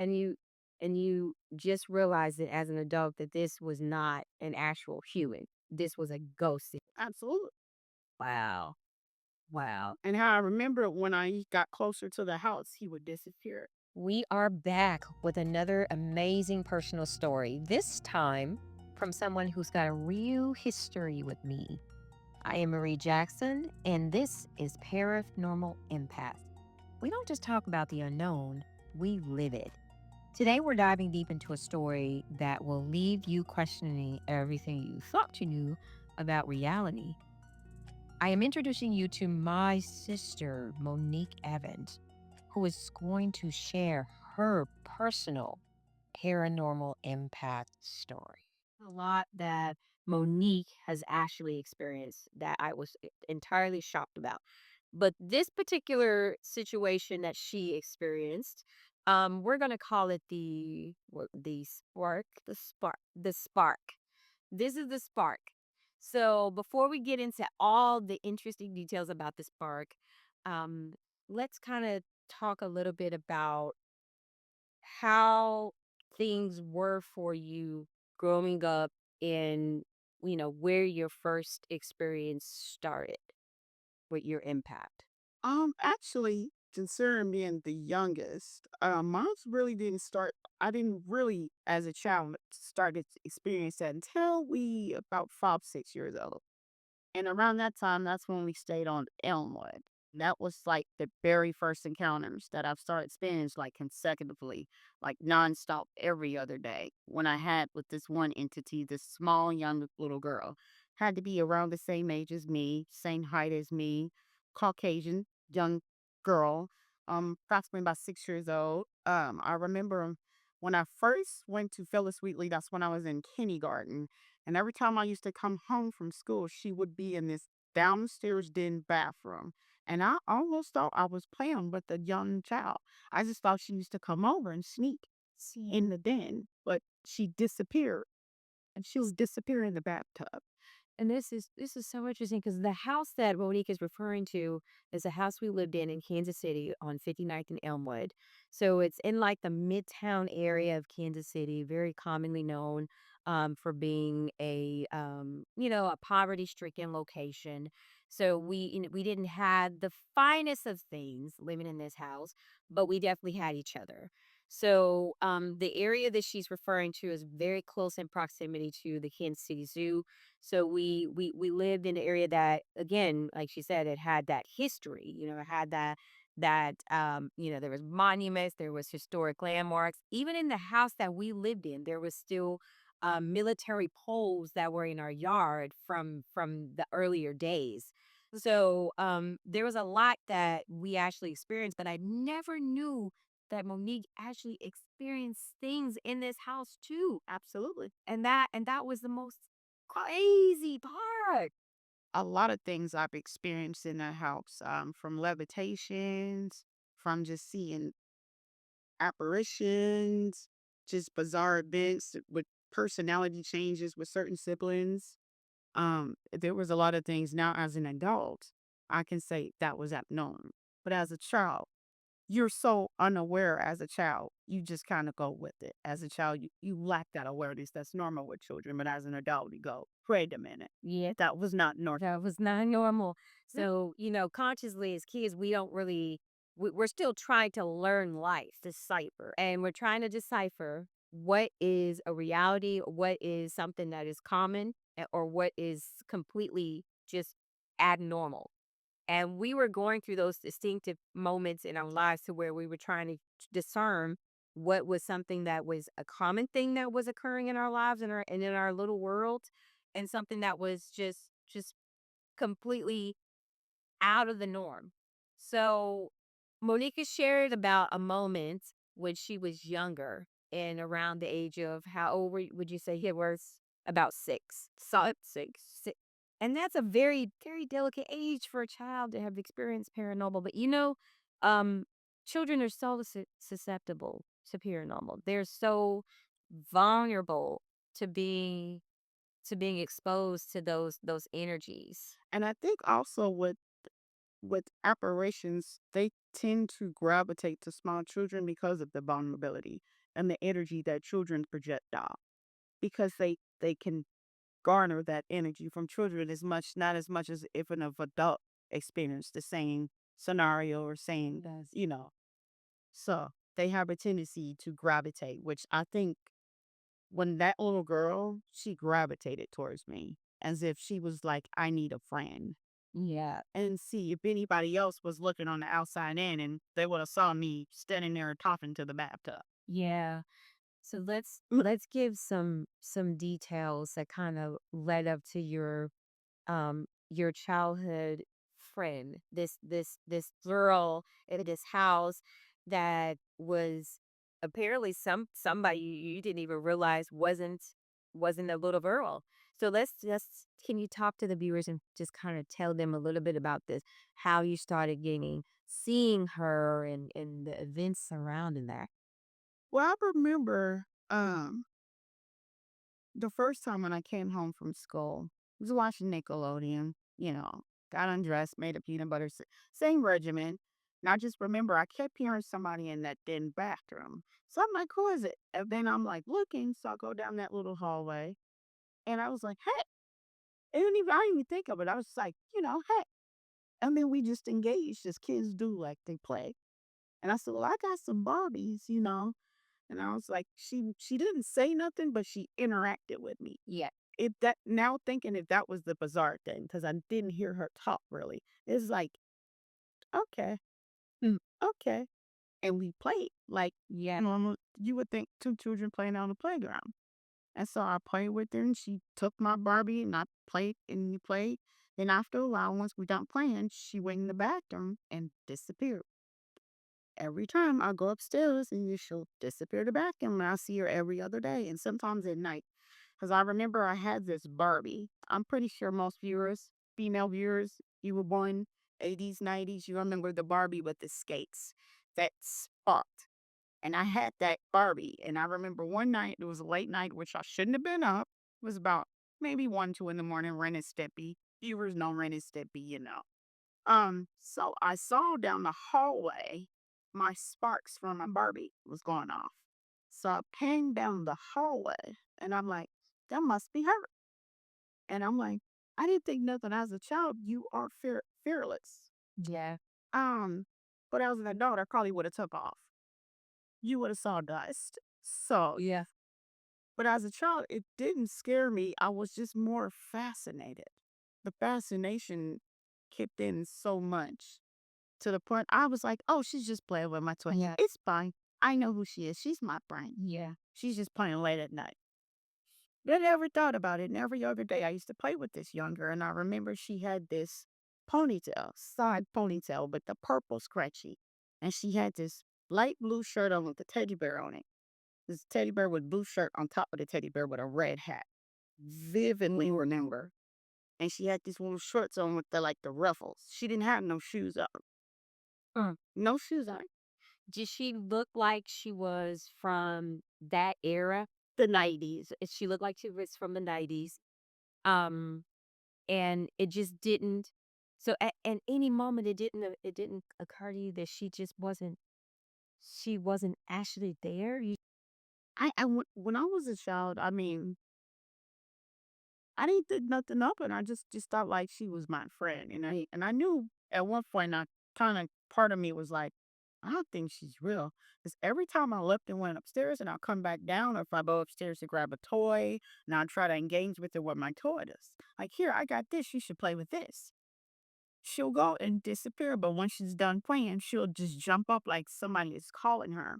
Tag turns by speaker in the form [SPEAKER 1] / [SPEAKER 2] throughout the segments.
[SPEAKER 1] and you just realized it as an adult that this was not an actual human. This was a ghost.
[SPEAKER 2] Absolutely.
[SPEAKER 1] Wow. Wow.
[SPEAKER 2] And how I remember when I got closer to the house, he would disappear.
[SPEAKER 1] We are back with another amazing personal story, this time from someone who's got a real history with me. I am Marie Jackson, and this is Paranormal Empath. We don't just talk about the unknown, we live it. Today, we're diving deep into a story that will leave you questioning everything you thought you knew about reality. I am introducing you to my sister, Monique Evans, who is going to share her personal paranormal impact story. A lot that Monique has actually experienced that I was entirely shocked about. But this particular situation that she experienced, we're gonna call it the spark, the spark. This is the spark. So before we get into all the interesting details about the spark, um, let's kind of talk a little bit about how things were for you growing up in, where your first experience started with your impact.
[SPEAKER 2] Actually, considering being the youngest, mine's really didn't start. I didn't really, as a child, started to experience that until we about 5, 6 years old. And around that time, that's when we stayed on Elmwood. That was like the very first encounters that I've started spending like consecutively, like nonstop every other day. When I had with this one entity, this small young little girl, had to be around the same age as me, same height as me, Caucasian young girl, approximately about 6 years old. I remember when I first went to Phyllis Wheatley, that's when I was in kindergarten, and every time I used to come home from school, she would be in this downstairs den bathroom. And I almost thought I was playing with a young child. I just thought she used to come over and sneak in the den, but she disappeared. And she was disappearing in the bathtub.
[SPEAKER 1] And this is so interesting because the house that Monique is referring to is a house we lived in Kansas City on 59th and Elmwood. So it's in like the midtown area of Kansas City, very commonly known for being a poverty-stricken location. So we didn't have the finest of things living in this house, but we definitely had each other. So the area that she's referring to is very close in proximity to the Kansas City Zoo, so we lived in an area that, again, like she said, it had that history. It had that there was monuments, there was historic landmarks. Even in the house that we lived in, there was still military poles that were in our yard from the earlier days. So there was a lot that we actually experienced, but I never knew that Monique actually experienced things in this house too.
[SPEAKER 2] Absolutely.
[SPEAKER 1] And that was the most crazy part.
[SPEAKER 2] A lot of things I've experienced in that house, from levitations, from just seeing apparitions, just bizarre events with personality changes with certain siblings. There was a lot of things now as an adult, I can say that was abnormal. But as a child, you're so unaware as a child, you just kind of go with it. As a child, you lack that awareness that's normal with children. But as an adult, you go, wait a minute,
[SPEAKER 1] Yeah,
[SPEAKER 2] that was not normal.
[SPEAKER 1] that was not normal. So, consciously as kids, we don't really, we're still trying to learn life, decipher, and we're trying to decipher what is a reality, what is something that is common, or what is completely just abnormal. And we were going through those distinctive moments in our lives to where we were trying to discern what was something that was a common thing that was occurring in our lives and in our little world, and something that was just completely out of the norm. So Monica shared about a moment when she was younger and around the age of how old would you say he was? About six. So six. And that's a very, very delicate age for a child to have experienced paranormal. But um, children are so susceptible to paranormal. They're so vulnerable to being exposed to those energies.
[SPEAKER 2] And I think also with apparitions, they tend to gravitate to small children because of the vulnerability. and the energy that children project out because they can garner that energy from children as much not as much as if an of adult experienced the same scenario or same
[SPEAKER 1] Does.
[SPEAKER 2] so they have a tendency to gravitate, which I think when that little girl, she gravitated towards me as if she was like, I need a friend.
[SPEAKER 1] Yeah.
[SPEAKER 2] And see if anybody else was looking on the outside in and they would have saw me standing there talking to the bathtub.
[SPEAKER 1] Yeah. So let's
[SPEAKER 2] Mm.
[SPEAKER 1] let's give some details that kind of led up to your childhood friend, this girl in this house that was apparently somebody you didn't even realize wasn't a little girl. So let's just can you talk to the viewers and just kind of tell them a little bit about this, how you started getting seeing her and the events surrounding that.
[SPEAKER 2] Well, I remember the first time when I came home from school, I was watching Nickelodeon, got undressed, made a peanut butter, same regimen. And I just remember I kept hearing somebody in that den bathroom. So I'm like, who is it? And then I'm like looking. So I go down that little hallway and I was like, hey, I didn't even think of it. I was like, hey. And then we just engaged as kids do, like they play. And I said, well, I got some Barbies. And I was like, she didn't say nothing, but she interacted with me.
[SPEAKER 1] Yeah.
[SPEAKER 2] If that now thinking if that was the bizarre thing, because I didn't hear her talk really. It's like, okay, okay. And we played like
[SPEAKER 1] Yeah.
[SPEAKER 2] normal you would think two children playing on the playground. And so I played with her and she took my Barbie and I played and we played. Then after a while, once we done playing, she went in the bathroom and disappeared. Every time I go upstairs and she'll disappear the bathroom and I see her every other day and sometimes at night. Because I remember I had this Barbie. I'm pretty sure most viewers, female viewers, you were born 80s, 90s, you remember the Barbie with the skates that sparked. And I had that Barbie. And I remember one night, it was a late night, which I shouldn't have been up. It was about maybe 1, 2 in the morning, Ren and Stimpy. Viewers know Ren and Stimpy. So I saw down the hallway my sparks from my Barbie was going off. So I came down the hallway and I'm like, that must be her. And I'm like, I didn't think nothing as a child. You are fearless.
[SPEAKER 1] Yeah.
[SPEAKER 2] Um, but as an adult, I probably would have took off. You would have saw dust. So,
[SPEAKER 1] Yeah.
[SPEAKER 2] but as a child, it didn't scare me. I was just more fascinated. The fascination kicked in so much to the point I was like, "Oh, she's just playing with my toy.
[SPEAKER 1] Yeah.
[SPEAKER 2] It's fine. I know who she is. She's my friend.
[SPEAKER 1] Yeah.
[SPEAKER 2] She's just playing late at night." But I never thought about it. And every other day I used to play with this younger, and I remember she had this ponytail, side ponytail, but the purple scratchy. And she had this light blue shirt on with the teddy bear on it. This teddy bear with blue shirt on top of the teddy bear with a red hat. Vividly remember. And she had these little shorts on with the ruffles. She didn't have no shoes on.
[SPEAKER 1] Mm.
[SPEAKER 2] No shoes on.
[SPEAKER 1] Did she look like she was from that era?
[SPEAKER 2] The 90s.
[SPEAKER 1] She looked like she was from the 90s. Um, and it just didn't. So at any moment, it didn't occur to you that she wasn't actually there.
[SPEAKER 2] When I was a child, I mean, I didn't think nothing of it. I just thought like she was my friend, and I knew at one point I kind of part of me was like, I don't think she's real. Because every time I left and went upstairs, and I'll come back down, or if I go upstairs to grab a toy, and I'll try to engage with her with my toy is like, here, I got this. You should play with this. She'll go and disappear, but when she's done playing, she'll just jump up like somebody is calling her.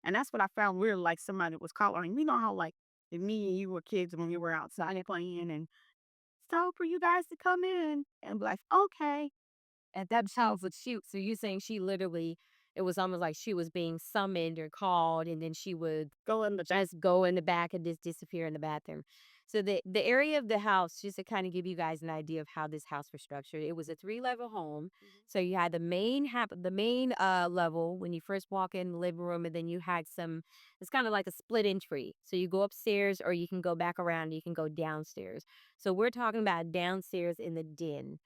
[SPEAKER 2] And that's what I found weird, like somebody was calling. You know how like if me and you were kids when we were outside playing and it's time for you guys to come in and be like, okay.
[SPEAKER 1] And that child would shoot. So you're saying she literally, it was almost like she was being summoned or called, and then she would
[SPEAKER 2] Go in the back.
[SPEAKER 1] just go in the back and just disappear in the bathroom. So the area of the house, just to kind of give you guys an idea of how this house was structured, it was a 3 level home. So you had the main level when you first walk in the living room, and then you had some. It's kind of like a split entry. So you go upstairs, or you can go back around. You can go downstairs. So we're talking about downstairs in the den.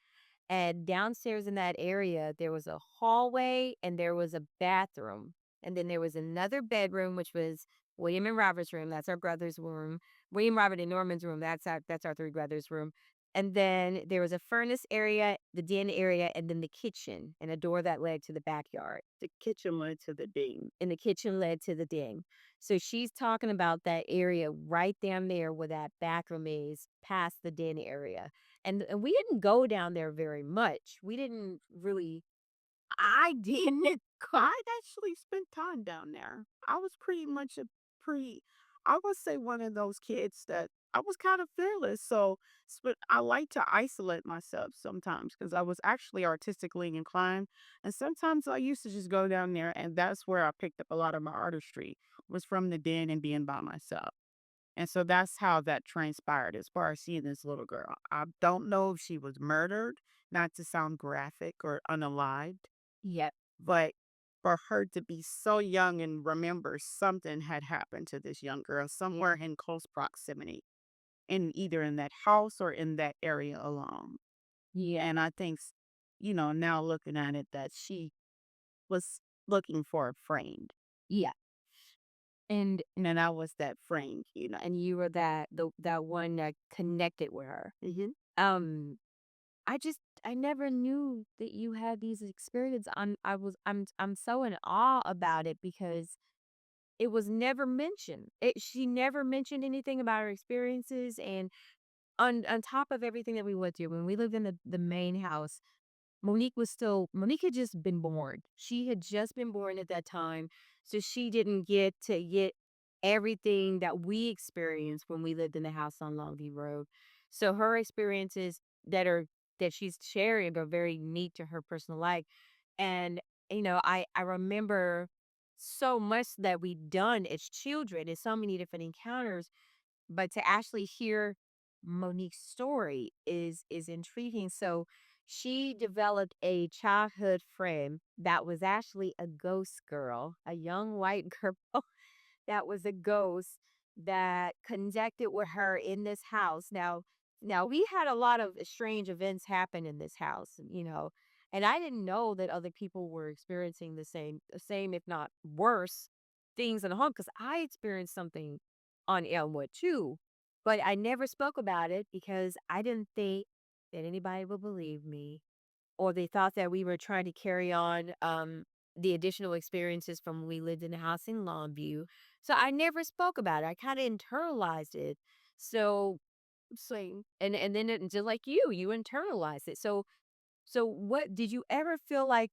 [SPEAKER 1] And downstairs in that area, there was a hallway and there was a bathroom. And then there was another bedroom, which was William and Robert's room, that's our brother's room. William, Robert, and Norman's room, that's our three brothers' room. And then there was a furnace area, the den area, and then the kitchen, and a door that led to the backyard.
[SPEAKER 2] The kitchen led to the den.
[SPEAKER 1] And the kitchen led to the den. So she's talking about that area right down there where that bathroom is, past the den area. And we didn't go down there very much. We didn't really.
[SPEAKER 2] I didn't. I actually spent time down there. I was pretty much a pretty, I would say one of those kids that I was kind of fearless. So, but I like to isolate myself sometimes because I was actually artistically inclined. And sometimes I used to just go down there, and that's where I picked up a lot of my artistry was from the den and being by myself. And so that's how that transpired as far as seeing this little girl. I don't know if she was murdered, not to sound graphic or unalived,
[SPEAKER 1] Yep.
[SPEAKER 2] but for her to be so young and remember something had happened to this young girl somewhere in close proximity, in either in that house or in that area alone.
[SPEAKER 1] Yeah.
[SPEAKER 2] And I think, now looking at it, that she was looking for a friend.
[SPEAKER 1] Yeah. And
[SPEAKER 2] And then I was that friend.
[SPEAKER 1] and you were that one that connected with her.
[SPEAKER 2] Hmm.
[SPEAKER 1] Um, I never knew that you had these experiences. I'm so in awe about it because it was never mentioned. She never mentioned anything about her experiences, and on top of everything that we went through when we lived in the main house, Monique had just been born. She had just been born at that time, so she didn't get to get everything that we experienced when we lived in the house on Longview Road. So her experiences that she's sharing are very neat to her personal life. And I remember so much that we'd done as children and so many different encounters, but to actually hear Monique's story is intriguing. So she developed a childhood friend that was actually a ghost girl, a young white girl that was a ghost that connected with her in this house. Now we had a lot of strange events happen in this house, and I didn't know that other people were experiencing the same, if not worse, things in the home because I experienced something on Elmwood too, but I never spoke about it because I didn't think that anybody would believe me, or they thought that we were trying to carry on the additional experiences from when we lived in the house in Longview. So I never spoke about it. I kind of internalized it. So and then just like you internalized it. So what did you ever feel like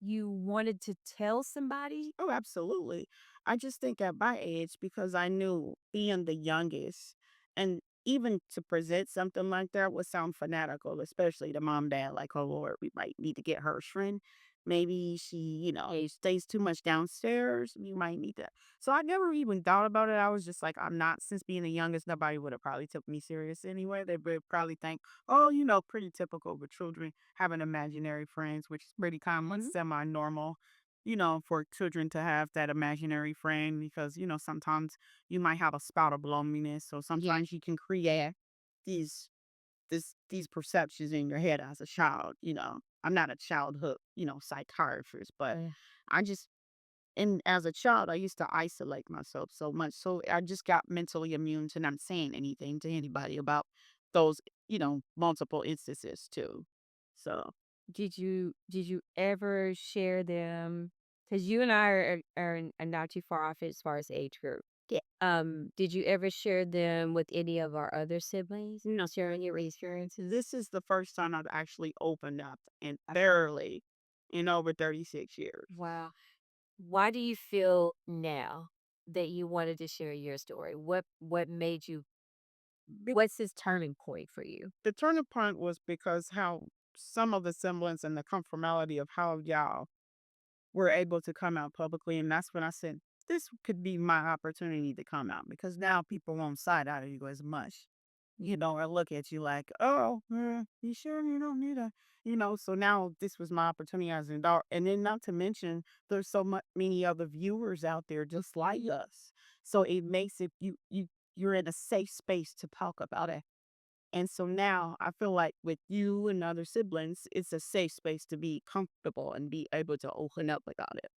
[SPEAKER 1] you wanted to tell somebody?
[SPEAKER 2] Oh, absolutely. I just think at my age, because I knew being the youngest, and even to present something like that would sound fanatical, especially to mom, dad, like, oh Lord, we might need to get her a shrink. Maybe she, stays too much downstairs. We might need to. So I never even thought about it. I was just like, I'm not, since being the youngest, nobody would have probably took me serious anyway. They would probably think, oh, pretty typical with children having imaginary friends, which is pretty common,
[SPEAKER 1] Mhm.
[SPEAKER 2] semi normal, for children to have that imaginary friend because, sometimes you might have a spout of loneliness. So
[SPEAKER 1] Yeah.
[SPEAKER 2] sometimes you can create these these perceptions in your head as a child. I'm not a childhood, psychiatrist, but
[SPEAKER 1] Uh,
[SPEAKER 2] I just and as a child I used to isolate myself so much. So I just got mentally immune to not saying anything to anybody about those, multiple instances too. So
[SPEAKER 1] did you ever share them? Because you and I are not too far off as far as age group.
[SPEAKER 2] yeah.
[SPEAKER 1] Did you ever share them with any of our other siblings?
[SPEAKER 2] No,
[SPEAKER 1] Sharing your experiences?
[SPEAKER 2] this is the first time I've actually opened up and
[SPEAKER 1] Okay.
[SPEAKER 2] thoroughly in over 36 years.
[SPEAKER 1] Wow. Why do you feel now that you wanted to share your story? What made you what's this turning point for you?
[SPEAKER 2] The turning point was because how some of the semblance and the conformality of how y'all were able to come out publicly. And that's when I said, this could be my opportunity to come out because now people won't side out of you as much, or look at you like, oh, you sure you don't need so now this was my opportunity as an adult. And then not to mention, there's so much many other viewers out there just like us. So it makes it, you're in a safe space to talk about it. And so now I feel like with you and other siblings, it's a safe space to be comfortable and be able to open up about it.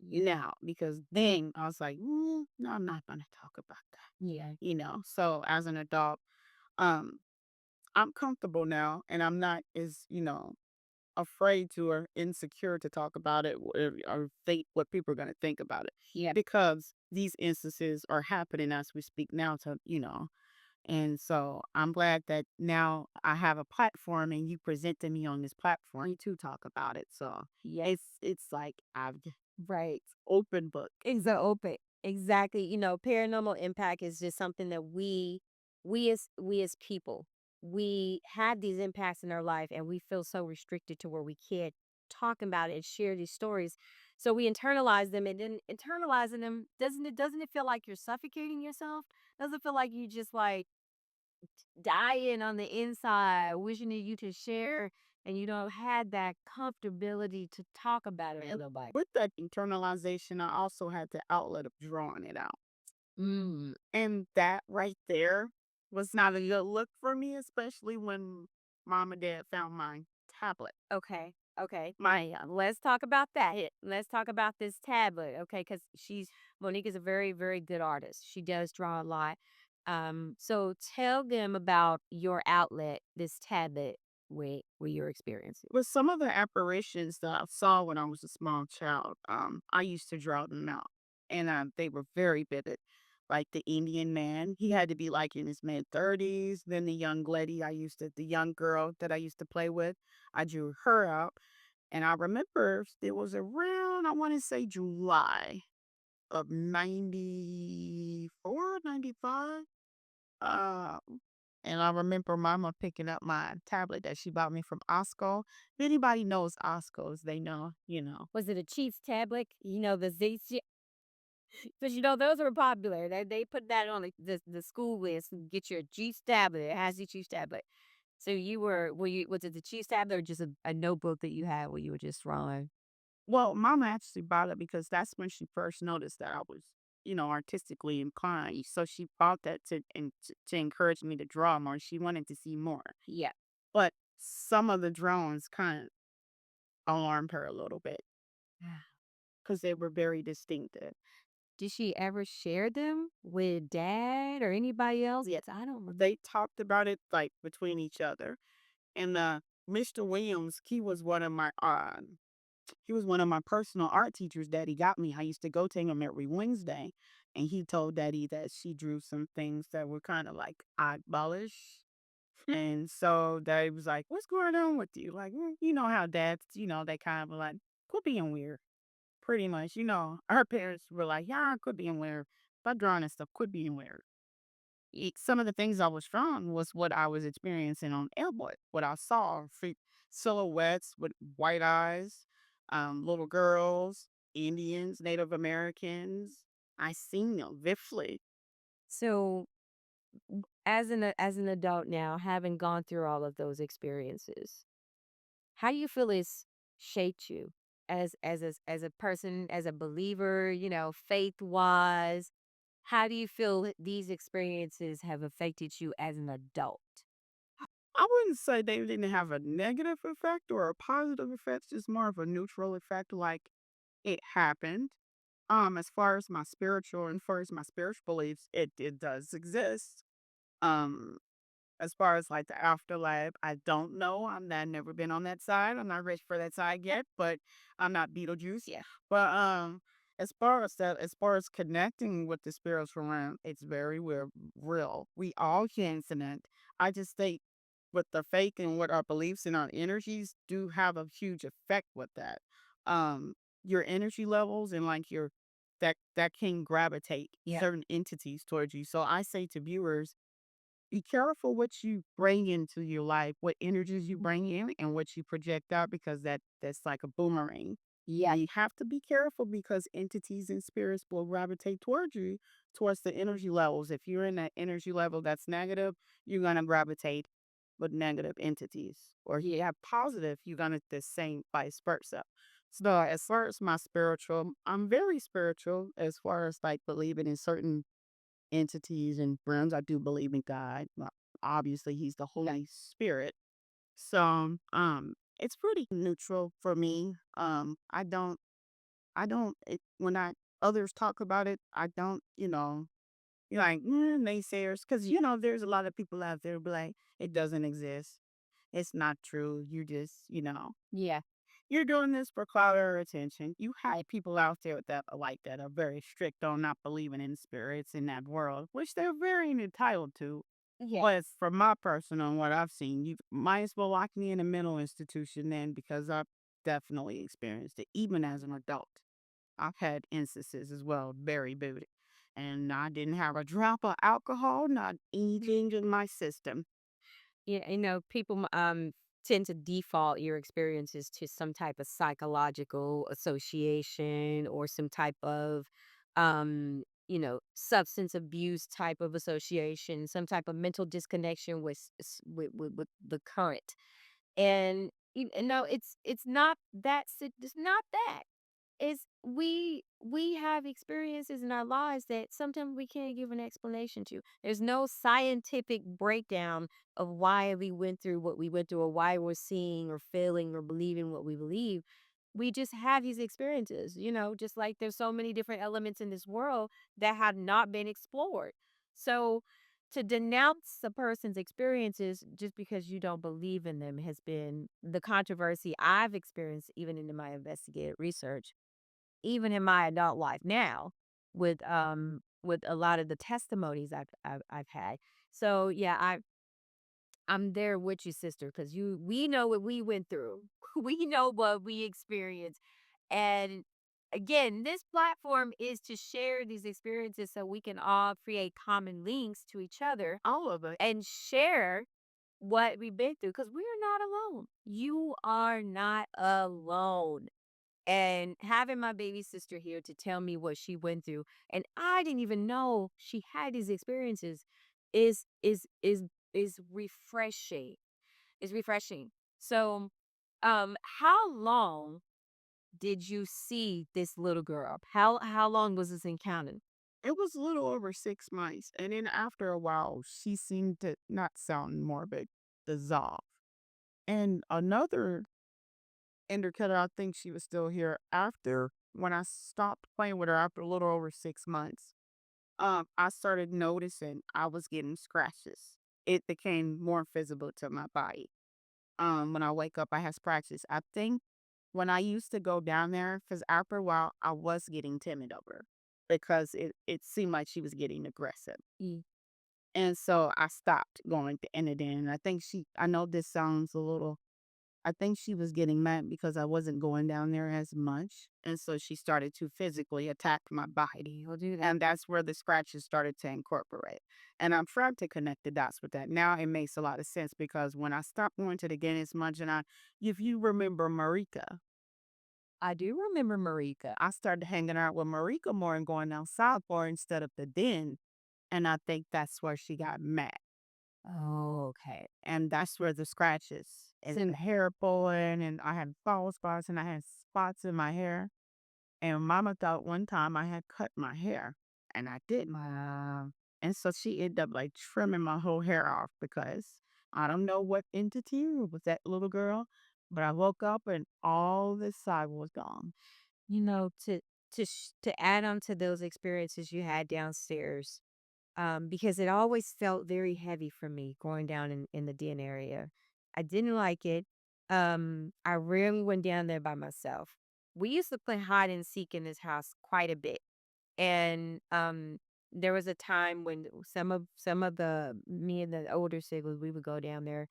[SPEAKER 2] now because then I was like, no, I'm not going to talk about that.
[SPEAKER 1] Yeah.
[SPEAKER 2] So as an adult, um, I'm comfortable now and I'm not as, afraid to or insecure to talk about it or think what people are going to think about it
[SPEAKER 1] Yeah.
[SPEAKER 2] because these instances are happening as we speak now and so I'm glad that now I have a platform and you presented me on this platform to talk about it. So
[SPEAKER 1] Yeah.
[SPEAKER 2] it's like
[SPEAKER 1] Right.
[SPEAKER 2] open book.
[SPEAKER 1] It's a open. Exactly. Paranormal impact is just something that we as people, we have these impacts in our life and we feel so restricted to where we can't talk about it and share these stories. So we internalize them, and then internalizing them, doesn't it feel like you're suffocating yourself? Doesn't it feel like you just like dying on the inside, wishing that you could share and you don't had that comfortability to talk about it with
[SPEAKER 2] And
[SPEAKER 1] nobody.
[SPEAKER 2] with that internalization, I also had the outlet of drawing it out.
[SPEAKER 1] Mm.
[SPEAKER 2] And that right there was not a good look for me, especially when mom and dad found my tablet.
[SPEAKER 1] Okay. Okay. Let's talk about that. Let's talk about this tablet. Okay. Because Monique is a very, very good artist. She does draw a lot. So tell them about your outlet, this tablet where you're experiencing.
[SPEAKER 2] With some of the apparitions that I saw when I was a small child, I used to draw them out, and they were very vivid. Like the Indian man, he had to be like in his mid 30s. Then the young girl that I used to play with, I drew her out, and I remember it was around, I want to say July of 94, 95. Uh, and I remember mama picking up my tablet that she bought me from Osco. If anybody knows Oscos, they know.
[SPEAKER 1] Was it a Chiefs tablet? The Z, because those were popular. They put that on the school list. Get your Chiefs tablet. It has the Chiefs tablet. So was it the Chiefs tablet or just a notebook that you had where you were just drawing?
[SPEAKER 2] Well, mama actually bought it because that's when she first noticed that I was, artistically inclined. So she bought that to encourage me to draw more. She wanted to see more.
[SPEAKER 1] Yeah.
[SPEAKER 2] But some of the drawings kind of alarmed her a little bit because they were very distinctive.
[SPEAKER 1] Did she ever share them with dad or anybody else? Yes, I don't remember.
[SPEAKER 2] They talked about it like between each other. And Mr. Williams, he was one of my personal art teachers Daddy got me. I used to go to him every Wednesday, and he told Daddy that she drew some things that were kind of like oddballish. And so Daddy was like, "What's going on with you?" Like, you know how dads, they kind of like, quit being weird. Pretty much, her parents were like, "Yeah, quit being weird. Stop drawing and stuff. Quit being weird." Some of the things I was drawing was what I was experiencing on Airboy. What I saw, silhouettes with white eyes, little girls, Indians, Native Americans. I seen them vividly.
[SPEAKER 1] So, as an adult now, having gone through all of those experiences, how do you feel it's shaped you as a person, as a believer, faith wise? How do you feel that these experiences have affected you as an adult?
[SPEAKER 2] I wouldn't say they didn't have a negative effect or a positive effect, just more of a neutral effect, like it happened. As far as my spiritual beliefs, it does exist. Um, As far as like the afterlife, I don't know. Never been on that side. I'm not ready for that side yet, but I'm not Beetlejuice.
[SPEAKER 1] Yeah.
[SPEAKER 2] But as far as connecting with the spiritual realm, it's very real. We all can connect. I just think with the faith and what our beliefs and our energies do have a huge effect with that. Your energy levels and like your that can gravitate
[SPEAKER 1] Yeah.
[SPEAKER 2] certain entities towards you. So I say to viewers, be careful what you bring into your life, what energies you bring in and what you project out because that's like a boomerang.
[SPEAKER 1] Yeah.
[SPEAKER 2] You have to be careful because entities and spirits will gravitate towards you, towards the energy levels. If you're in that energy level that's negative, you're gonna gravitate with negative entities. Or you have positive, you're gonna the same vice versa. So as far as my spiritual, I'm very spiritual as far as like believing in certain entities and realms. I do believe in God. Obviously, He's the Holy Spirit. So, it's pretty neutral for me. I don't. I don't when I others talk about it, I don't, you're like, naysayers, because there's a lot of people out there be like, it doesn't exist. It's not true. You just,
[SPEAKER 1] Yeah.
[SPEAKER 2] you're doing this for clout or attention. You have people out there that are like that are very strict on not believing in spirits in that world, which they're very entitled to.
[SPEAKER 1] Yeah.
[SPEAKER 2] But from my personal and what I've seen, you might as well lock me in a mental institution then because I've definitely experienced it, even as an adult. I've had instances as well, very booty. And I didn't have a drop of alcohol, not anything in my system.
[SPEAKER 1] Yeah, people tend to default your experiences to some type of psychological association or some type of substance abuse type of association, some type of mental disconnection with the current. And no, it's not that it's not that. Is we have experiences in our lives that sometimes we can't give an explanation to. There's no scientific breakdown of why we went through what we went through or why we're seeing or feeling or believing what we believe. We just have these experiences, just like there's so many different elements in this world that have not been explored. So to denounce a person's experiences just because you don't believe in them has been the controversy I've experienced even in my investigative research, even in my adult life now with a lot of the testimonies I've had. So yeah, I'm there with you, sister, because we know what we went through. We know what we experienced. And again, this platform is to share these experiences so we can all create common links to each other
[SPEAKER 2] All of it.
[SPEAKER 1] and share what we've been through because we're not alone. You are not alone. And having my baby sister here to tell me what she went through, and I didn't even know she had these experiences, is is is is refreshing. Is refreshing. So, how long did you see this little girl? How long was this encounter?
[SPEAKER 2] It was a little over 6 months. And then after a while, she seemed to not sound morbid, dissolve. And another indicator, I think she was still here after when I stopped playing with her after a little over 6 months. I started noticing I was getting scratches. It became more visible to my body. When I wake up, I have scratches. I think when I used to go down there, because after a while, I was getting timid over her because it seemed like she was getting aggressive.
[SPEAKER 1] Mm.
[SPEAKER 2] And so I stopped going to end it in. I know this sounds a little, I think she was getting mad because I wasn't going down there as much. And so she started to physically attack my body.
[SPEAKER 1] You'll do that.
[SPEAKER 2] And that's where the scratches started to incorporate. And I'm trying to connect the dots with that. Now it makes a lot of sense because when I stopped going to the Guinness Munch if you remember Marika,
[SPEAKER 1] I do remember Marika.
[SPEAKER 2] I started hanging out with Marika more and going outside more instead of the den. And I think that's where she got mad.
[SPEAKER 1] Oh, okay.
[SPEAKER 2] And that's where the scratches and
[SPEAKER 1] So,
[SPEAKER 2] the hair pulling, and I had bald spots and I had spots in my hair. And mama thought one time I had cut my hair and I didn't.
[SPEAKER 1] wow.
[SPEAKER 2] And so she ended up like trimming my whole hair off because I don't know what entity was that little girl, but I woke up and all this side was gone.
[SPEAKER 1] To add on to those experiences you had downstairs, because it always felt very heavy for me going down in the den area. I didn't like it. I rarely went down there by myself. We used to play hide and seek in this house quite a bit. And there was a time when some of the me and the older siblings we would go down there,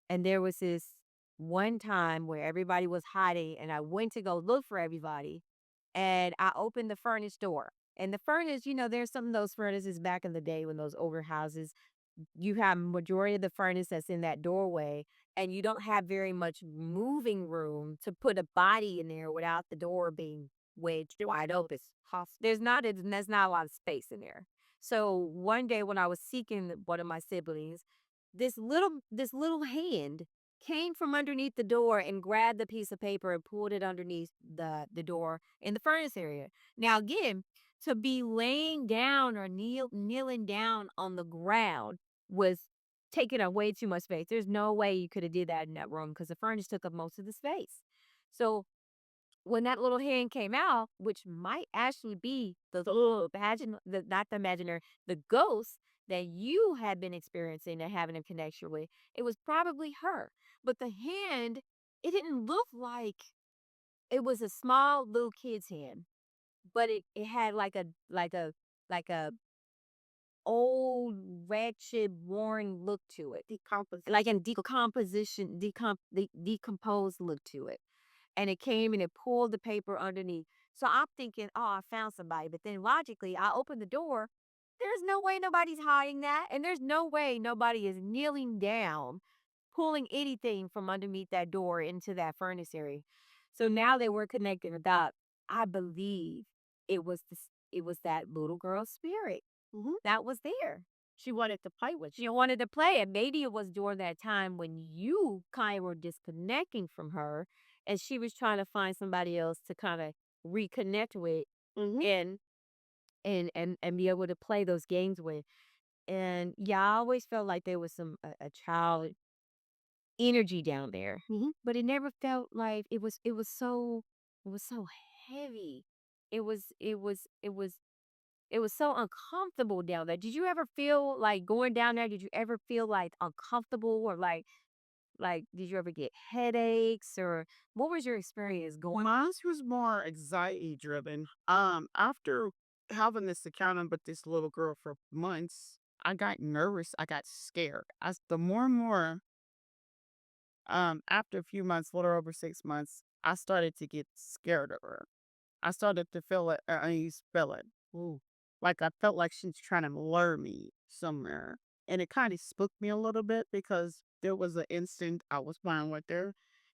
[SPEAKER 1] and there was this one time where everybody was hiding, and I went to go look for everybody, and I opened the furnace door. And the furnace, there's some of those furnaces back in the day when those older houses, you have majority of the furnace that's in that doorway, and you don't have very much moving room to put a body in there without the door being wedged wide open. There's not a lot of space in there. So one day when I was seeking one of my siblings, this little hand came from underneath the door and grabbed the piece of paper and pulled it underneath the door in the furnace area. Now again, to be laying down or kneeling down on the ground was taking up way too much space. There's no way you could have did that in that room because the furnace took up most of the space. So when that little hand came out, which might actually be the little not the imaginer, the ghost that you had been experiencing and having a connection with, it was probably her. But the hand, it didn't look like it was a small little kid's hand, but it had like a old, wretched, worn look to it, like in decomposed look to it. And it came and it pulled the paper underneath. So I'm thinking, oh, I found somebody. But then logically, I open the door. There's no way nobody's hiding that. And there's no way nobody is kneeling down, pulling anything from underneath that door into that furnace area. So now that we're connecting the dots, I believe it was that little girl's spirit that was there.
[SPEAKER 2] She wanted to play with
[SPEAKER 1] She wanted to play, and maybe it was during that time when you kind of were disconnecting from her, and she was trying to find somebody else to kind of reconnect with
[SPEAKER 2] you.
[SPEAKER 1] and and be able to play those games with. And yeah, I always felt like there was a child energy down there, but it never felt like it was so heavy. It was so uncomfortable down there. Did you ever feel like going down there? Did you ever feel like uncomfortable or like did you ever get headaches or what was your experience going?
[SPEAKER 2] Mine was more anxiety driven. After having this encounter with this little girl for months, I got nervous. I got scared. As the more and more, after a few months, a little over 6 months, I started to get scared of her. I started to feel an uneasy feeling. Ooh. Like I felt like she's trying to lure me somewhere. And it kind of spooked me a little bit because there was an instant I was fine with her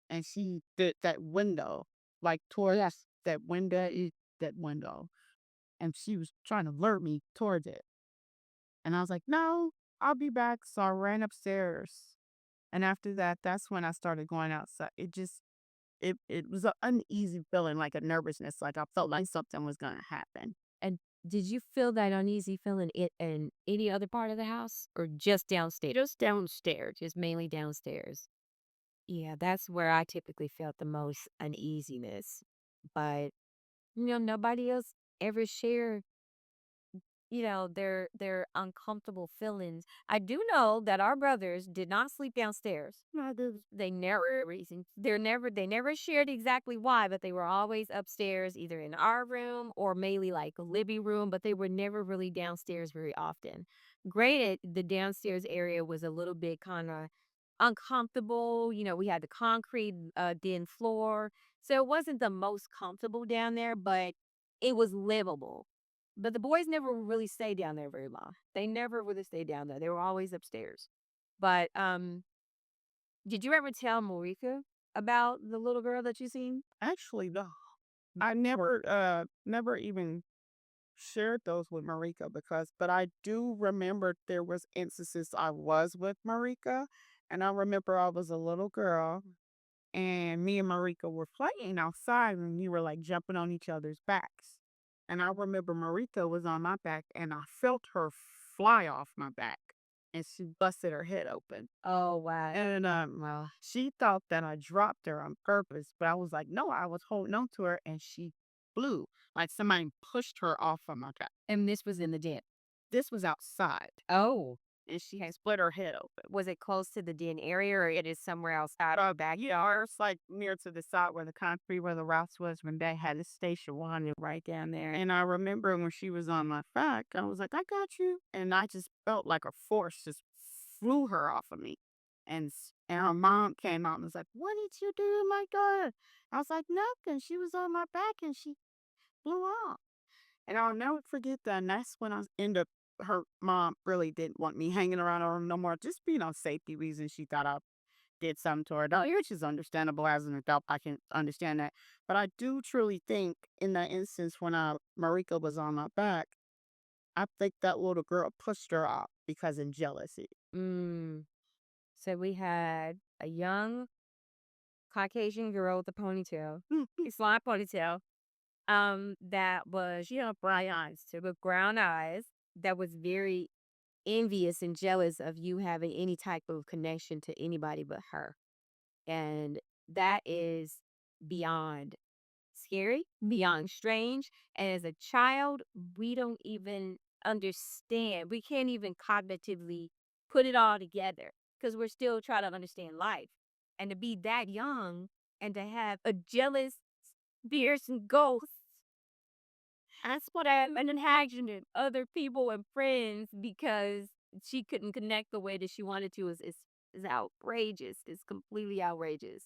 [SPEAKER 2] and she did that window, like toward us, that window. And she was trying to lure me towards it. And I was like, no, I'll be back. So I ran upstairs. And after that, that's when I started going outside. It was an uneasy feeling, like a nervousness, like I felt like something was gonna happen.
[SPEAKER 1] And did you feel that uneasy feeling in any other part of the house or just downstairs? Just downstairs, just mainly downstairs. Yeah, that's where I typically felt the most uneasiness. But nobody else ever shared their uncomfortable feelings. I do know that our brothers did not sleep downstairs.
[SPEAKER 2] No,
[SPEAKER 1] They never reason. They never shared exactly why, but they were always upstairs, either in our room or mainly like a living room, but they were never really downstairs very often. Granted, the downstairs area was a little bit kind of uncomfortable. We had the concrete den floor. So it wasn't the most comfortable down there, but it was livable. But the boys never really stayed down there very long. They never really stayed down there. They were always upstairs. But did you ever tell Marika about the little girl that you seen?
[SPEAKER 2] actually, no. I never even shared those with Marika but I do remember there was instances I was with Marika, and I remember I was a little girl and me and Marika were playing outside and we were like jumping on each other's backs. And I remember Marika was on my back and I felt her fly off my back and she busted her head open.
[SPEAKER 1] Oh wow.
[SPEAKER 2] And
[SPEAKER 1] Well,
[SPEAKER 2] she thought that I dropped her on purpose, but I was like, no, I was holding on to her and she flew like somebody pushed her off of my back.
[SPEAKER 1] and this was in the den.
[SPEAKER 2] This was outside
[SPEAKER 1] Oh,
[SPEAKER 2] and she had split her head open.
[SPEAKER 1] was it close to the den area or it is somewhere outside?
[SPEAKER 2] Back, yeah, it's like near to the side where the concrete where the rocks was when they had a station one right down there. And I remember when she was on my back, I was like, I got you. And I just felt like a force just flew her off of me. And her mom came out and was like, what did you do, my God? I was like, nothing. She was on my back and she flew off. And I'll never forget that. And that's when I ended up, her mom really didn't want me hanging around her no more, just safety reasons. She thought I did something to her dog, which is understandable as an adult. I can understand that. But I do truly think in that instance when Marika was on my back, I think that little girl pushed her off because of jealousy.
[SPEAKER 1] Mm. So we had a young Caucasian girl with a ponytail, a slime ponytail, that was, brown eyes, too, with brown eyes, that was very envious and jealous of you having any type of connection to anybody but her. And that is beyond scary, beyond strange. And as a child, we don't even understand. We can't even cognitively put it all together because we're still trying to understand life. And to be that young and to have a jealous, fearsome ghost, that's what I and then having other people and friends because she couldn't connect the way that she wanted to is outrageous. It's completely outrageous.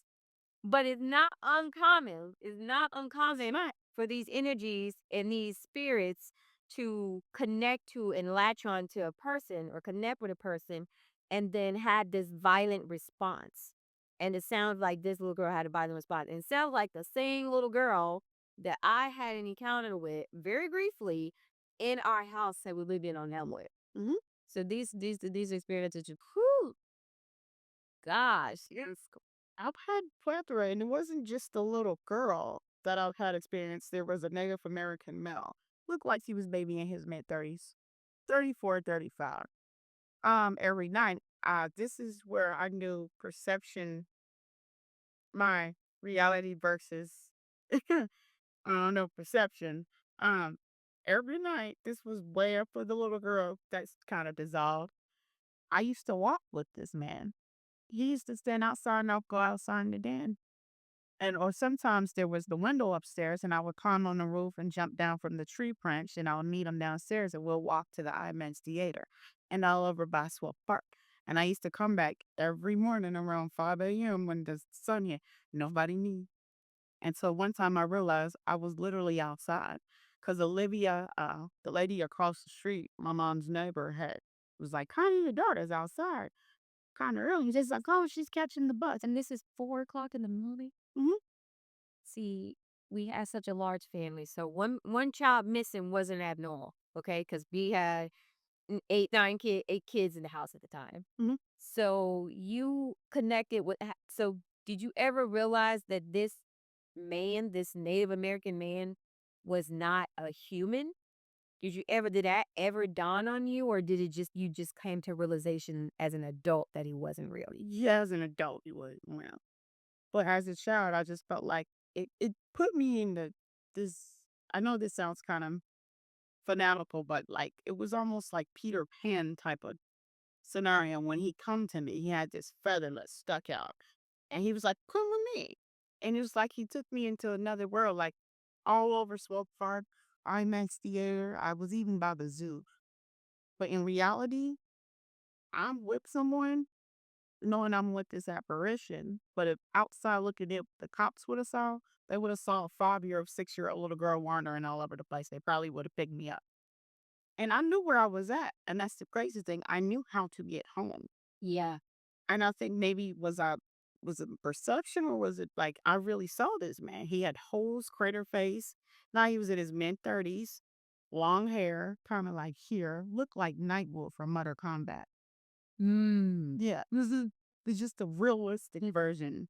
[SPEAKER 1] But it's not uncommon. It's not uncommon for these energies and these spirits to connect to and latch on to a person or connect with a person and then had this violent response. And it sounds like this little girl had a violent response. And it sounds like the same little girl that I had an encounter with very briefly in our house that we lived in on Elmwood.
[SPEAKER 2] Mhm.
[SPEAKER 1] So these experiences, whew, gosh,
[SPEAKER 2] Yes. I've had plethora, and it wasn't just the little girl that I've had experience. There was a Native American male. Looked like he was maybe in his mid-30s, 34, 35. Every night. This is where I knew perception, my reality versus I don't know, perception. Um, every night, this was way up for the little girl that's kind of dissolved. I used to walk with this man. He used to stand outside and I'll go outside in the den. And or sometimes there was the window upstairs and I would climb on the roof and jump down from the tree branch and I'll meet him downstairs and we'll walk to the IMAX theater and all over by Swell Park. And I used to come back every morning around 5 a.m. when the sun hit. Nobody knew. And so one time I realized I was literally outside because Olivia, the lady across the street, my mom's neighbor, had was like, Connie, your daughter's outside kind of early. She's like, oh, she's catching the bus.
[SPEAKER 1] and this is 4 o'clock in the morning.
[SPEAKER 2] Mhm.
[SPEAKER 1] See, we had such a large family, so one child missing wasn't abnormal, okay? Because we had 8 kids in the house at the time.
[SPEAKER 2] Mhm.
[SPEAKER 1] So you connected with. So did you ever realize that this man, this Native American man, was not a human? Did that ever dawn on you, or did it just you just came to realization as an adult that he wasn't real?
[SPEAKER 2] Yeah, as an adult, you would. Well, but as a child, I just felt like it put me in this. I know this sounds kind of fanatical, but like it was almost like Peter Pan type of scenario. When he come to me, he had this feather that stuck out, and he was like, "Come with me," and it was like he took me into another world, like all over Swope Park, IMAX theater. I was even by the zoo, but in reality, I'm with someone knowing I'm with this apparition. But if outside looking in, the cops would have saw, they would have saw a 5-year, 6-year-old little girl wandering all over the place. They probably would have picked me up. And I knew where I was at. And that's the crazy thing. I knew how to get home.
[SPEAKER 1] Yeah.
[SPEAKER 2] And I think maybe was it perception or was it like I really saw this man? He had holes, crater face. Now he was in his mid 30s, long hair, kind of like here, looked like Nightwolf from Mortal Kombat.
[SPEAKER 1] Mm.
[SPEAKER 2] Yeah, this is just a realistic version.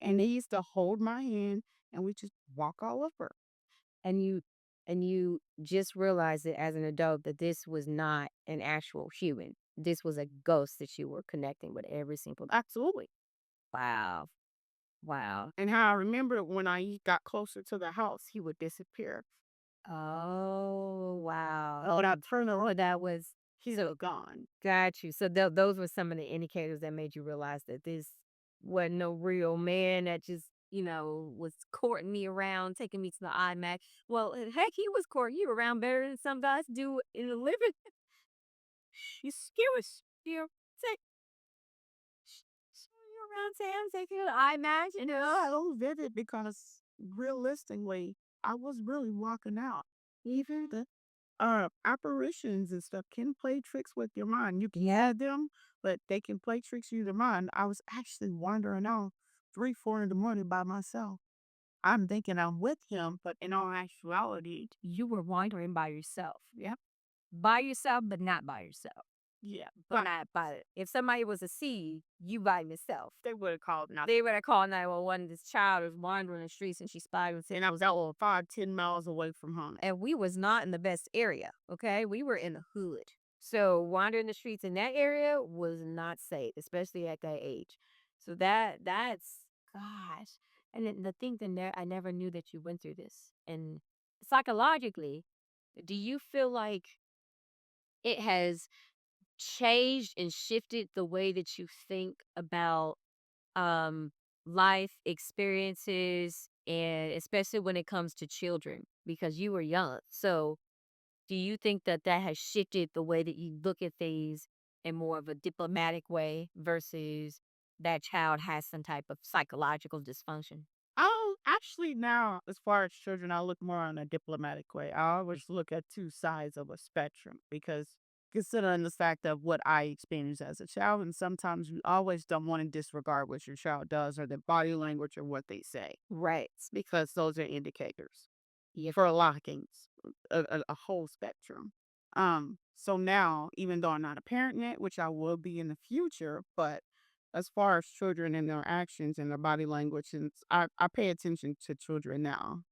[SPEAKER 2] And they used to hold my hand and we just walk all over.
[SPEAKER 1] And you just realized it as an adult that this was not an actual human. This was a ghost that you were connecting with every single.
[SPEAKER 2] Absolutely.
[SPEAKER 1] Wow. Wow.
[SPEAKER 2] And how I remember when I got closer to the house, he would disappear.
[SPEAKER 1] Oh, wow. Oh, that turned around. That was
[SPEAKER 2] He's
[SPEAKER 1] so
[SPEAKER 2] gone.
[SPEAKER 1] got you. So those were some of the indicators that made you realize that this wasn't no real man that just, was courting me around, taking me to the IMAX. Well, heck, he was courting you around better than some guys do in the living. You skewish. You take you around town, taking you to IMAX,
[SPEAKER 2] So vivid because realistically, I was really walking out. Even the apparitions and stuff can play tricks with your mind. You can have them, but they can play tricks with your mind. I was actually wandering out 3, 4 in the morning by myself. I'm thinking I'm with him, but in all actuality,
[SPEAKER 1] you were wandering by yourself.
[SPEAKER 2] yeah,
[SPEAKER 1] By yourself, but not by yourself.
[SPEAKER 2] yeah.
[SPEAKER 1] But
[SPEAKER 2] But
[SPEAKER 1] not by it. If somebody was to see you by yourself,
[SPEAKER 2] they would have called nothing.
[SPEAKER 1] they would have called 911. This child was wandering the streets and she spied with him.
[SPEAKER 2] And I was out 5, 10 miles away from home.
[SPEAKER 1] And we was not in the best area, okay? We were in the hood. So wandering the streets in that area was not safe, especially at that age. So that's gosh. And then the thing that I never knew that you went through this. And psychologically, do you feel like it has changed and shifted the way that you think about um life experiences, and especially when it comes to children, because you were young? So do you think that that has shifted the way that you look at things in more of a diplomatic way versus that child has some type of psychological dysfunction?
[SPEAKER 2] Oh, actually, now, as far as children, I look more on a diplomatic way. I always look at two sides of a spectrum because considering the fact of what I experienced as a child, and sometimes you always don't want to disregard what your child does or their body language or what they say.
[SPEAKER 1] Right.
[SPEAKER 2] Because those are indicators
[SPEAKER 1] Yep.
[SPEAKER 2] for a lot of things, a whole spectrum. So now, even though I'm not a parent yet, which I will be in the future, but as far as children and their actions and their body language, and I pay attention to children now,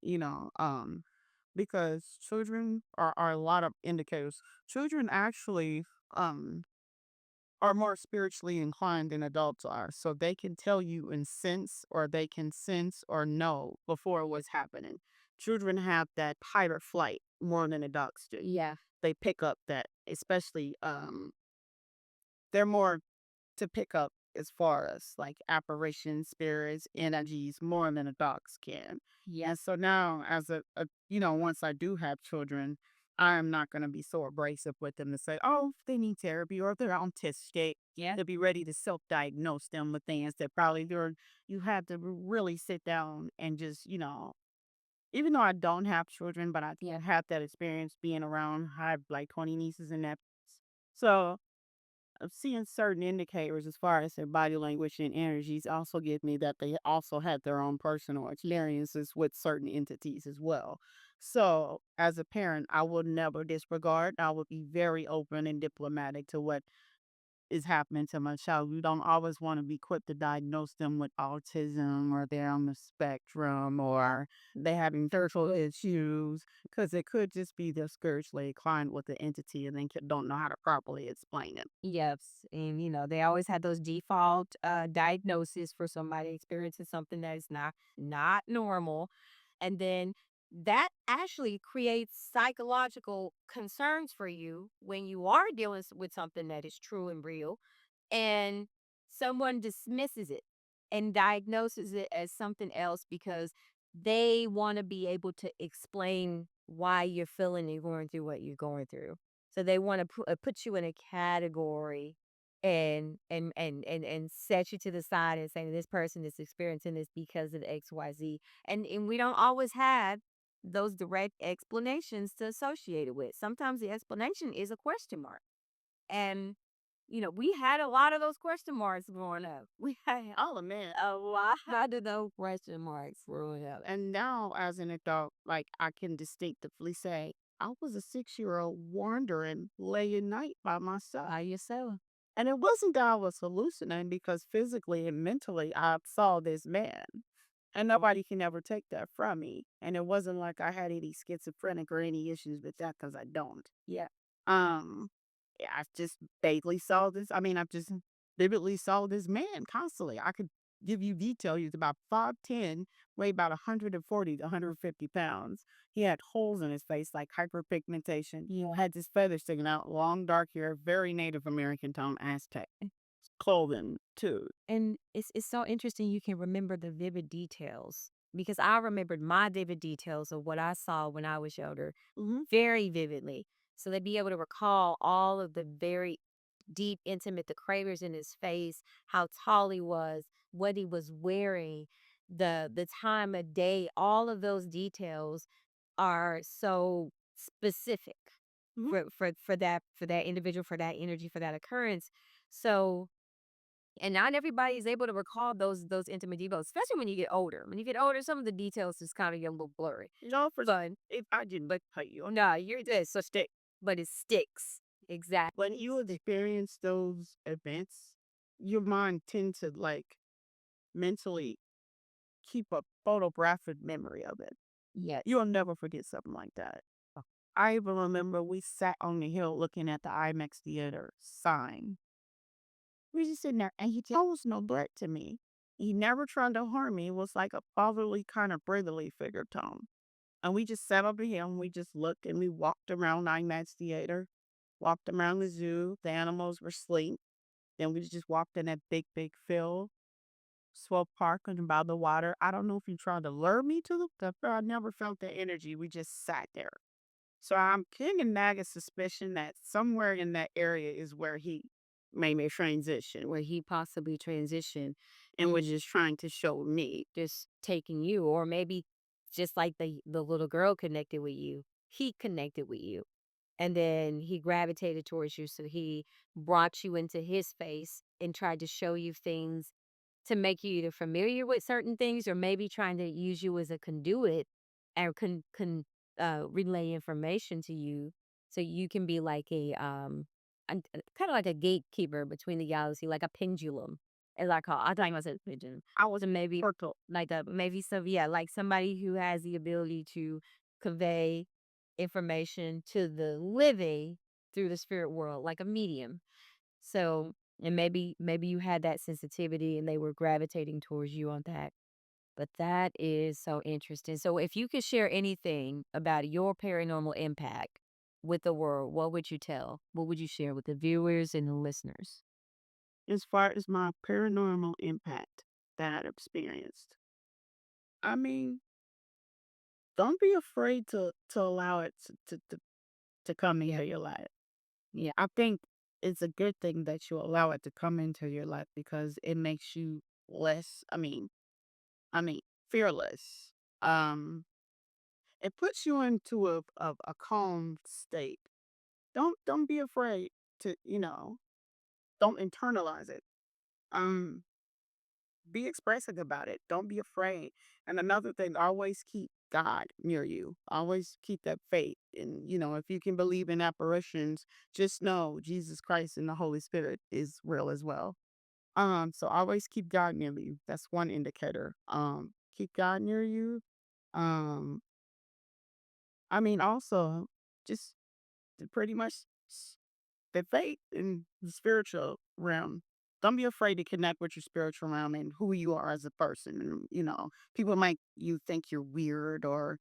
[SPEAKER 2] because children are a lot of indicators. Children actually are more spiritually inclined than adults are. So they can tell you and sense, or they can sense or know before what's happening. Children have that fight or flight more than adults do.
[SPEAKER 1] Yeah.
[SPEAKER 2] They pick up that, especially they're more to pick up as far as like apparitions, spirits, energies more than adults can.
[SPEAKER 1] Yeah.
[SPEAKER 2] And so now, as once I do have children, I am not going to be so abrasive with them to say, oh, they need therapy or if they're autistic,
[SPEAKER 1] Yeah.
[SPEAKER 2] to be ready to self diagnose them with things that probably you have to really sit down and just, even though I don't have children, but I
[SPEAKER 1] Yeah.
[SPEAKER 2] have that experience being around, I have like 20 nieces and nephews. So of seeing certain indicators as far as their body language and energies also give me that they also had their own personal experiences with certain entities as well. So, as a parent, I would never disregard. I would be very open and diplomatic to what is happening to my child. We don't always want to be quick to diagnose them with autism or they're on the spectrum or they having spiritual issues because it could just be they're spiritually inclined with the entity and they don't know how to properly explain it.
[SPEAKER 1] Yes. And they always had those default diagnoses for somebody experiencing something that is not normal. And then that actually creates psychological concerns for you when you are dealing with something that is true and real, and someone dismisses it and diagnoses it as something else because they want to be able to explain why you're feeling and going through what you're going through. So they want to put you in a category and set you to the side and say this person is experiencing this because of XYZ. And we don't always have those direct explanations to associate it with. Sometimes the explanation is a question mark. And we had a lot of those question marks growing up. We had
[SPEAKER 2] Oh man.
[SPEAKER 1] a lot of those question marks growing up.
[SPEAKER 2] And now as an adult, like I can distinctively say, I was a 6-year old wandering late at night by myself.
[SPEAKER 1] By yourself.
[SPEAKER 2] And it wasn't that I was hallucinating because physically and mentally I saw this man. And nobody can ever take that from me. And it wasn't like I had any schizophrenic or any issues with that because I don't.
[SPEAKER 1] Yeah.
[SPEAKER 2] Um, yeah, I just vaguely saw this. I mean, I've just vividly saw this man constantly. I could give you detail. He was about 5'10", weighed about 140 to 150 pounds. He had holes in his face, like hyperpigmentation. He had his feathers sticking out, long dark hair, very Native American tone, Aztec clothing too.
[SPEAKER 1] And it's so interesting you can remember the vivid details, because I remembered my vivid details of what I saw when I was younger
[SPEAKER 2] Hmm.
[SPEAKER 1] very vividly. So they'd be able to recall all of the very deep, intimate, the craters in his face, how tall he was, what he was wearing, the time of day. All of those details are so specific
[SPEAKER 2] Hmm.
[SPEAKER 1] for that individual, for that energy, for that occurrence. So, and not everybody is able to recall those intimate details, especially when you get older. When you get older, some of the details just kind of get a little blurry.
[SPEAKER 2] No, for
[SPEAKER 1] But
[SPEAKER 2] if I didn't like cut you on
[SPEAKER 1] no, you're good. So,
[SPEAKER 2] stick.
[SPEAKER 1] but it sticks. Exactly.
[SPEAKER 2] When you experience those events, your mind tends to like mentally keep a photographic memory of it.
[SPEAKER 1] Yes.
[SPEAKER 2] You'll never forget something like that. I even remember we sat on the hill looking at the IMAX theater sign. We just sitting there, and he posed no threat to me. he never tried to harm me. It was like a fatherly kind of brotherly figure tone. And we just sat over here and we just looked and we walked around IMAX theater, walked around the zoo. The animals were asleep. Then we just walked in that big, big field, swell park and by the water. I don't know if he tried to lure me to the, I never felt the energy. We just sat there. So I'm kind of nagging suspicion that somewhere in that area is where he made me transition, where he possibly transitioned and was just trying to show me.
[SPEAKER 1] Just taking you, or maybe just like the little girl connected with you, he connected with you. And then he gravitated towards you, so he brought you into his space and tried to show you things to make you either familiar with certain things or maybe trying to use you as a conduit and relay information to you so you can be like a kind of like a gatekeeper between the galaxy, like a pendulum. As I thought I said pigeon.
[SPEAKER 2] I was
[SPEAKER 1] So maybe
[SPEAKER 2] turtle.
[SPEAKER 1] like a maybe some yeah, like somebody who has the ability to convey information to the living through the spirit world, like a medium. So, and maybe you had that sensitivity and they were gravitating towards you on that. But that is so interesting. So, if you could share anything about your paranormal impact with the world, what would you tell? What would you share with the viewers and the listeners?
[SPEAKER 2] As far as my paranormal impact that I've experienced, I mean, don't be afraid to allow it to come into your life. Yeah, I think it's a good thing that you allow it to come into your life because it makes you less. I mean, fearless. Um, it puts you into a calm state. Don't be afraid to don't internalize it. Um, be expressive about it. Don't be afraid. And another thing, always keep God near you. Always keep that faith. And if you can believe in apparitions, just know Jesus Christ and the Holy Spirit is real as well. So always keep God near you. That's one indicator. Keep God near you. Um, I mean also just to pretty much the faith in the spiritual realm. Don't be afraid to connect with your spiritual realm and who you are as a person. And, people might you think you're weird or,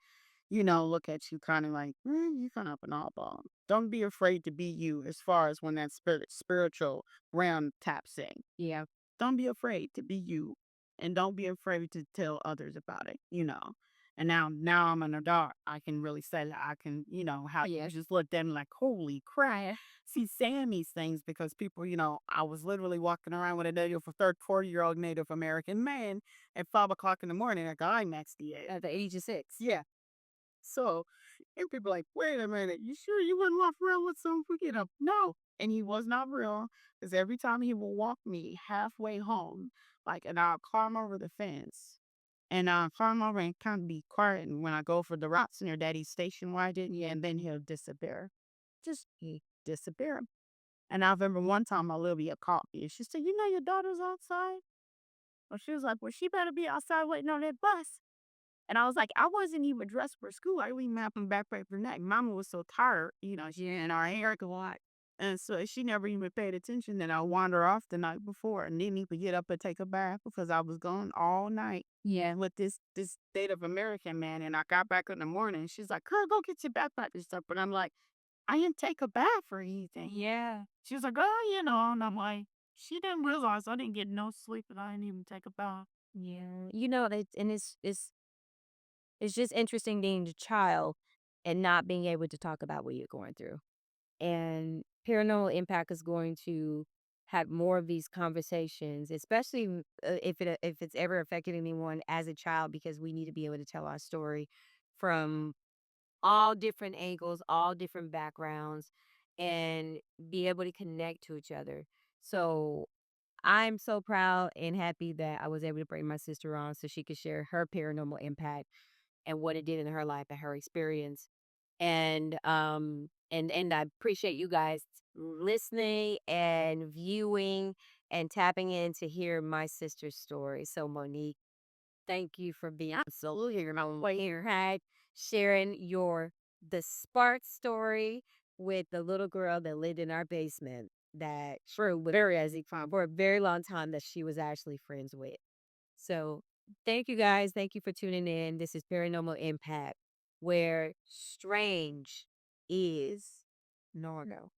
[SPEAKER 2] look at you kind of like, you kind of an oddball. Don't be afraid to be you as far as when that spiritual realm taps in. Yeah. Don't be afraid to be you and don't be afraid to tell others about it. And now I'm an adult. I can really say that I can, how you just look at them like, holy crap, see saying these things because people, I was literally walking around with a native for 40-year-old Native American man at 5 o'clock in the morning at the IMAX theater.
[SPEAKER 1] At the age of 6.
[SPEAKER 2] Yeah. So, and people like, wait a minute, you sure you wouldn't walk around with some freaking up? No. And he was not real because every time he would walk me halfway home, like, and I'll climb over the fence and I'll climb over and kind of be quiet. And when I go for the rocks near daddy's station, why didn't you? And then he'll disappear. Just he disappear. And I remember one time my little bit caught me and she said, your daughter's outside? Well, she was like, well, she better be outside waiting on that bus. And I was like, I wasn't even dressed for school. I was mapping backpack for neck. Mama was so tired, she in our hair a lot. And so she never even paid attention. Then I wandered off the night before and didn't even get up and take a bath because I was gone all night. Yeah, with this Native American man. And I got back in the morning. She's like, girl, go get your backpack and stuff. But I'm like, I didn't take a bath or anything. Yeah. She was like, oh, and I'm like, she didn't realize I didn't get no sleep and I didn't even take a bath.
[SPEAKER 1] Yeah. And it's just interesting being a child and not being able to talk about what you're going through. And paranormal impact is going to have more of these conversations, especially if it's ever affected anyone as a child, because we need to be able to tell our story from all different angles, all different backgrounds, and be able to connect to each other. So I'm so proud and happy that I was able to bring my sister on so she could share her paranormal impact and what it did in her life and her experience. And I appreciate you guys listening and viewing and tapping in to hear my sister's story. So Monique, thank you for being absolutely your own way here, hi, sharing the spark story with the little girl that lived in our basement that for a very long time that she was actually friends with. So thank you guys. Thank you for tuning in. This is Paranormal Impact, where strange is normal.